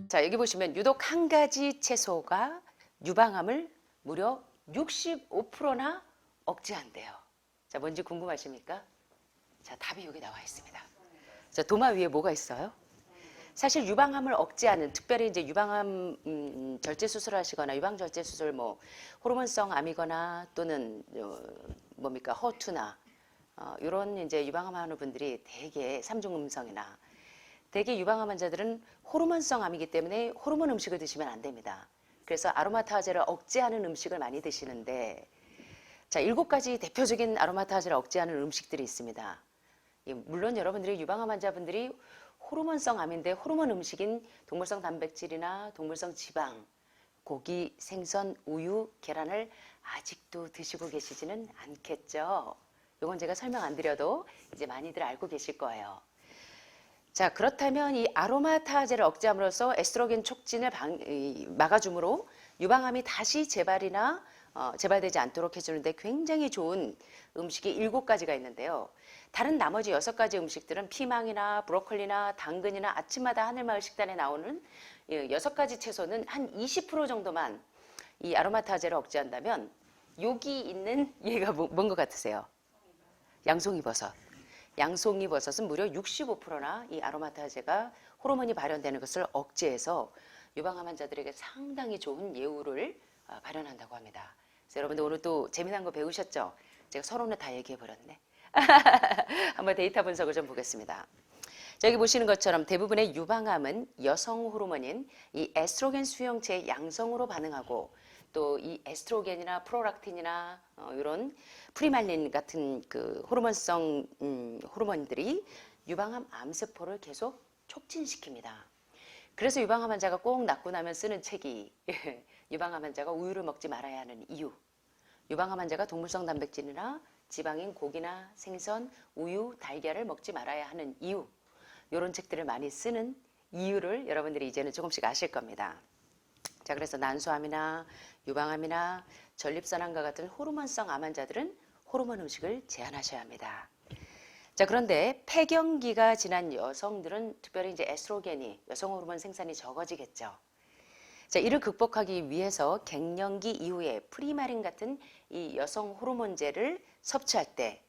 자, 여기 보시면 유독 한 가지 채소가 유방암을 무려 65%나 억제한대요. 자, 뭔지 궁금하십니까? 자, 답이 여기 나와 있습니다. 자, 도마 위에 뭐가 있어요? 사실 유방암을 억제하는, 특별히 이제 유방암 절제 수술을 하시거나 유방 절제 수술, 뭐 호르몬성 암이거나 또는 뭡니까 허투나 이런 이제 유방암 하는 분들이 대개 삼중 음성이나 대개 유방암 환자들은 호르몬성 암이기 때문에 호르몬 음식을 드시면 안 됩니다. 그래서 아로마타제를 억제하는 음식을 많이 드시는데, 자, 7가지 대표적인 아로마타제를 억제하는 음식들이 있습니다. 물론 여러분들이 유방암 환자분들이 호르몬성 암인데 호르몬 음식인 동물성 단백질이나 동물성 지방, 고기, 생선, 우유, 계란을 아직도 드시고 계시지는 않겠죠. 이건 제가 설명 안 드려도 이제 많이들 알고 계실 거예요. 자, 그렇다면 이 아로마타제를 억제함으로써 에스트로겐 촉진을 막아줌으로 유방암이 다시 재발되지 않도록 해주는데 굉장히 좋은 음식이 7가지가 있는데요. 다른 나머지 6가지 음식들은 피망이나 브로콜리나 당근이나 아침마다 하늘마을 식단에 나오는 6가지 채소는 한 20% 정도만 이 아로마타제를 억제한다면 여기 있는 얘가 뭔 것 같으세요? 양송이버섯. 양송이버섯은 무려 65%나 이 아로마타제가 호르몬이 발현되는 것을 억제해서 유방암 환자들에게 상당히 좋은 예후를 발현한다고 합니다. 그래서 여러분들 오늘 또 재미난 거 배우셨죠? 제가 서론을 다 얘기해 버렸네. 한번 데이터 분석을 좀 보겠습니다. 여기 보시는 것처럼 대부분의 유방암은 여성 호르몬인 이 에스트로겐 수용체의 양성으로 반응하고 또 이 에스트로겐이나 프로락틴이나 이런 프리말린 같은 그 호르몬성 호르몬들이 유방암 암세포를 계속 촉진시킵니다. 그래서 유방암 환자가 꼭 낫고 나면 쓰는 책이 유방암 환자가 우유를 먹지 말아야 하는 이유, 유방암 환자가 동물성 단백질이나 지방인 고기나 생선, 우유, 달걀을 먹지 말아야 하는 이유, 이런 책들을 많이 쓰는 이유를 여러분들이 이제는 조금씩 아실 겁니다. 자, 그래서 난소암이나 유방암이나 전립선암과 같은 호르몬성 암 환자들은 호르몬 음식을 제한하셔야 합니다. 자, 그런데 폐경기가 지난 여성들은 특별히 이제 에스트로겐이 여성 호르몬 생산이 적어지겠죠. 자, 이를 극복하기 위해서 갱년기 이후에 프리마린 같은 이 여성 호르몬제를 섭취할 때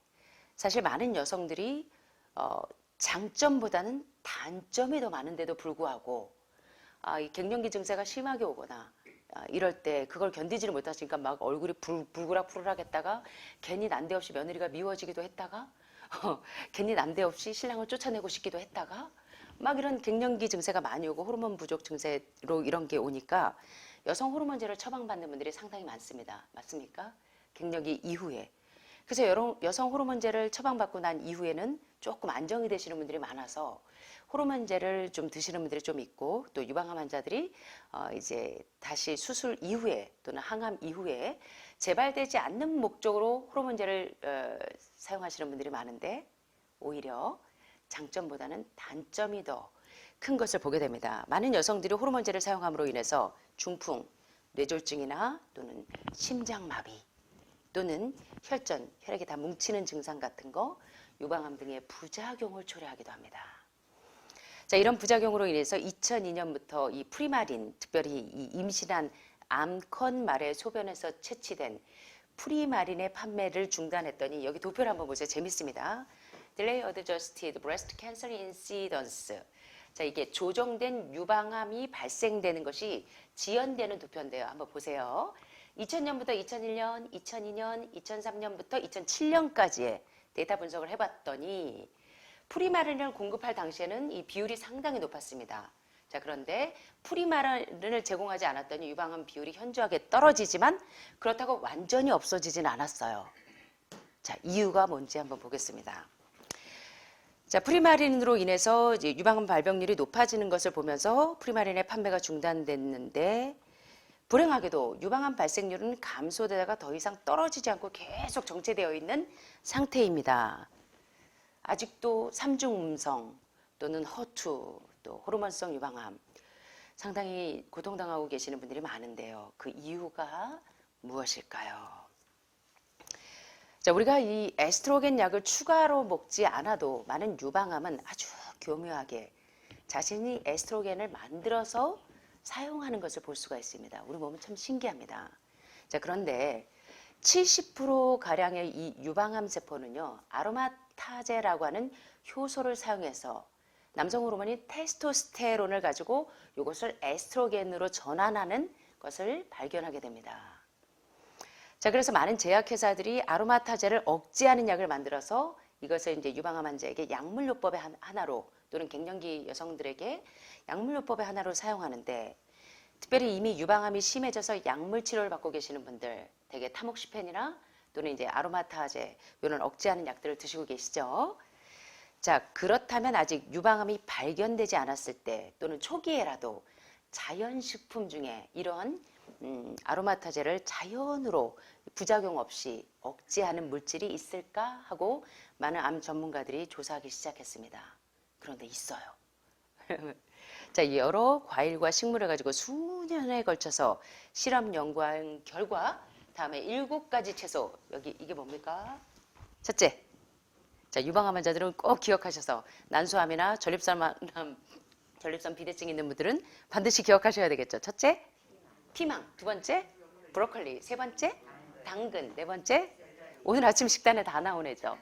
사실 많은 여성들이 장점보다는 단점이 더 많은데도 불구하고 이 갱년기 증세가 심하게 오거나 이럴 때 그걸 견디지를 못하시니까 막 얼굴이 불그락불그락했다가 괜히 난데없이 며느리가 미워지기도 했다가 괜히 난데없이 신랑을 쫓아내고 싶기도 했다가 막 이런 갱년기 증세가 많이 오고 호르몬 부족 증세로 이런 게 오니까 여성 호르몬제를 처방받는 분들이 상당히 많습니다. 맞습니까? 갱년기 이후에. 그래서 여성 호르몬제를 처방받고 난 이후에는 조금 안정이 되시는 분들이 많아서 호르몬제를 좀 드시는 분들이 좀 있고 또 유방암 환자들이 이제 다시 수술 이후에 또는 항암 이후에 재발되지 않는 목적으로 호르몬제를 사용하시는 분들이 많은데 오히려 장점보다는 단점이 더 큰 것을 보게 됩니다. 많은 여성들이 호르몬제를 사용함으로 인해서 중풍, 뇌졸중이나 또는 심장마비 또는 혈전, 혈액이 다 뭉치는 증상 같은 거, 유방암 등의 부작용을 초래하기도 합니다. 자, 이런 부작용으로 인해서 2002년부터 이 프리마린, 특별히 이 임신한 암컷 말의 소변에서 채취된 프리마린의 판매를 중단했더니 여기 도표를 한번 보세요. 재밌습니다. Delay Adjusted Breast Cancer Incidence. 자, 이게 조정된 유방암이 발생되는 것이 지연되는 도표인데요. 한번 보세요. 2000년부터 2001년, 2002년, 2003년부터 2007년까지의 데이터 분석을 해봤더니 프리마린을 공급할 당시에는 이 비율이 상당히 높았습니다. 자, 그런데 프리마린을 제공하지 않았더니 유방암 비율이 현저하게 떨어지지만 그렇다고 완전히 없어지진 않았어요. 자, 이유가 뭔지 한번 보겠습니다. 자, 프리마린으로 인해서 이제 유방암 발병률이 높아지는 것을 보면서 프리마린의 판매가 중단됐는데 불행하게도 유방암 발생률은 감소되다가 더 이상 떨어지지 않고 계속 정체되어 있는 상태입니다. 아직도 삼중 음성 또는 허투 또 호르몬성 유방암 상당히 고통당하고 계시는 분들이 많은데요. 그 이유가 무엇일까요? 자, 우리가 이 에스트로겐 약을 추가로 먹지 않아도 많은 유방암은 아주 교묘하게 자신이 에스트로겐을 만들어서 사용하는 것을 볼 수가 있습니다. 우리 몸은 참 신기합니다. 자, 그런데 70%가량의 이 유방암 세포는요, 아로마타제라고 하는 효소를 사용해서 남성 호르몬인 테스토스테론을 가지고 이것을 에스트로겐으로 전환하는 것을 발견하게 됩니다. 자, 그래서 많은 제약회사들이 아로마타제를 억제하는 약을 만들어서 이것을 이제 유방암 환자에게 약물요법의 하나로 또는 갱년기 여성들에게 약물요법의 하나로 사용하는데, 특별히 이미 유방암이 심해져서 약물 치료를 받고 계시는 분들, 대개 타목시펜이나 또는 이제 아로마타제 이런 억제하는 약들을 드시고 계시죠. 자, 그렇다면 아직 유방암이 발견되지 않았을 때 또는 초기에라도 자연식품 중에 이런 아로마타제를 자연으로 부작용 없이 억제하는 물질이 있을까 하고 많은 암 전문가들이 조사하기 시작했습니다. 그런데 있어요. 자, 여러 과일과 식물을 가지고 수년에 걸쳐서 실험 연구한 결과 다음에 7가지 채소, 여기 이게 뭡니까? 첫째, 자, 유방암 환자들은 꼭 기억하셔서 난소암이나 전립선 비대증 있는 분들은 반드시 기억하셔야 되겠죠. 첫째, 피망. 두 번째, 브로콜리. 세 번째, 당근. 네 번째, 오늘 아침 식단에 다 나오네죠.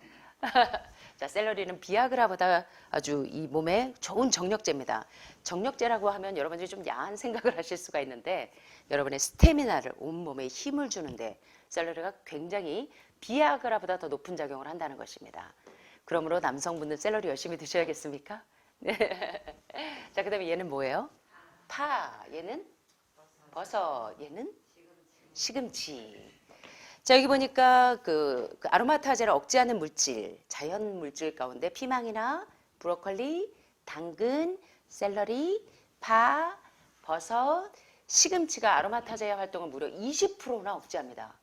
자, 샐러리는 비아그라보다 아주 이 몸에 좋은 정력제입니다. 정력제라고 하면 여러분들이 좀 야한 생각을 하실 수가 있는데, 여러분의 스태미나를, 온몸에 힘을 주는데 샐러리가 굉장히 비아그라보다 더 높은 작용을 한다는 것입니다. 그러므로 남성분들 샐러리 열심히 드셔야겠습니까? 네. 자, 그 다음에 얘는 뭐예요? 파. 얘는 버섯. 얘는 시금치. 자, 여기 보니까 그 아로마타제를 억제하는 물질, 자연 물질 가운데 피망이나 브로콜리, 당근, 샐러리, 파, 버섯, 시금치가 아로마타제의 활동을 무려 20%나 억제합니다.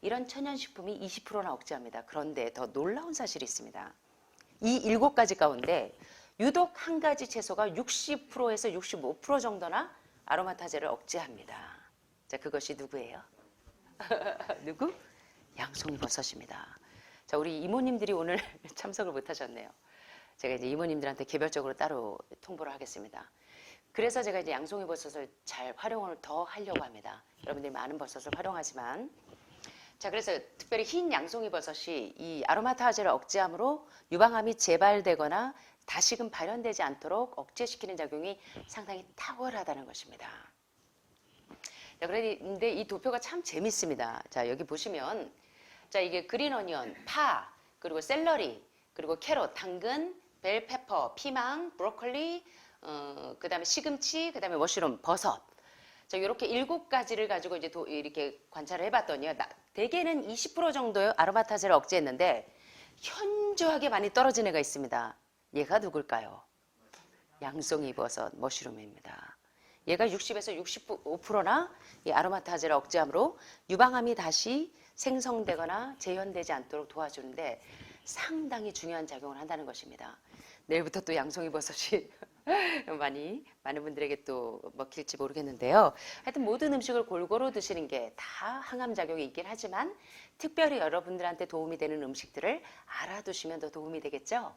이런 천연식품이 20%나 억제합니다. 그런데 더 놀라운 사실이 있습니다. 이 7가지 가운데 유독 한 가지 채소가 60%에서 65% 정도나 아로마타제를 억제합니다. 자, 그것이 누구예요? 누구? 양송이 버섯입니다. 자, 우리 이모님들이 오늘 참석을 못 하셨네요. 제가 이제 이모님들한테 개별적으로 따로 통보를 하겠습니다. 그래서 제가 이제 양송이 버섯을 잘 활용을 더 하려고 합니다. 여러분들이 많은 버섯을 활용하지만, 자, 그래서 특별히 흰 양송이 버섯이 이 아로마타제를 억제함으로 유방암이 재발되거나 다시금 발현되지 않도록 억제시키는 작용이 상당히 탁월하다는 것입니다. 자, 그런데 이 도표가 참 재밌습니다. 자, 여기 보시면, 자, 이게 그린 어니언, 파, 그리고 샐러리, 그리고 캐럿, 당근, 벨페퍼, 피망, 브로콜리, 그 다음에 시금치, 그 다음에 머쉬룸, 버섯. 자, 이렇게 7가지를 가지고 이제 이렇게 관찰을 해봤더니요. 대개는 20% 정도의 아로마타제를 억제했는데, 현저하게 많이 떨어진 애가 있습니다. 얘가 누굴까요? 양송이 버섯, 머쉬룸입니다. 얘가 60에서 65%나 이 아로마타제를 억제함으로 유방암이 다시 생성되거나 재현되지 않도록 도와주는데 상당히 중요한 작용을 한다는 것입니다. 내일부터 또 양송이 버섯이 많은 분들에게 또 먹힐지 모르겠는데요. 하여튼 모든 음식을 골고루 드시는 게 다 항암 작용이 있긴 하지만 특별히 여러분들한테 도움이 되는 음식들을 알아두시면 더 도움이 되겠죠.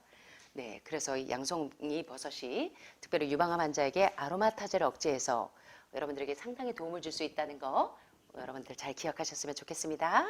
네, 그래서 이 양송이 버섯이 특별히 유방암 환자에게 아로마타제를 억제해서 여러분들에게 상당히 도움을 줄 수 있다는 거 여러분들 잘 기억하셨으면 좋겠습니다.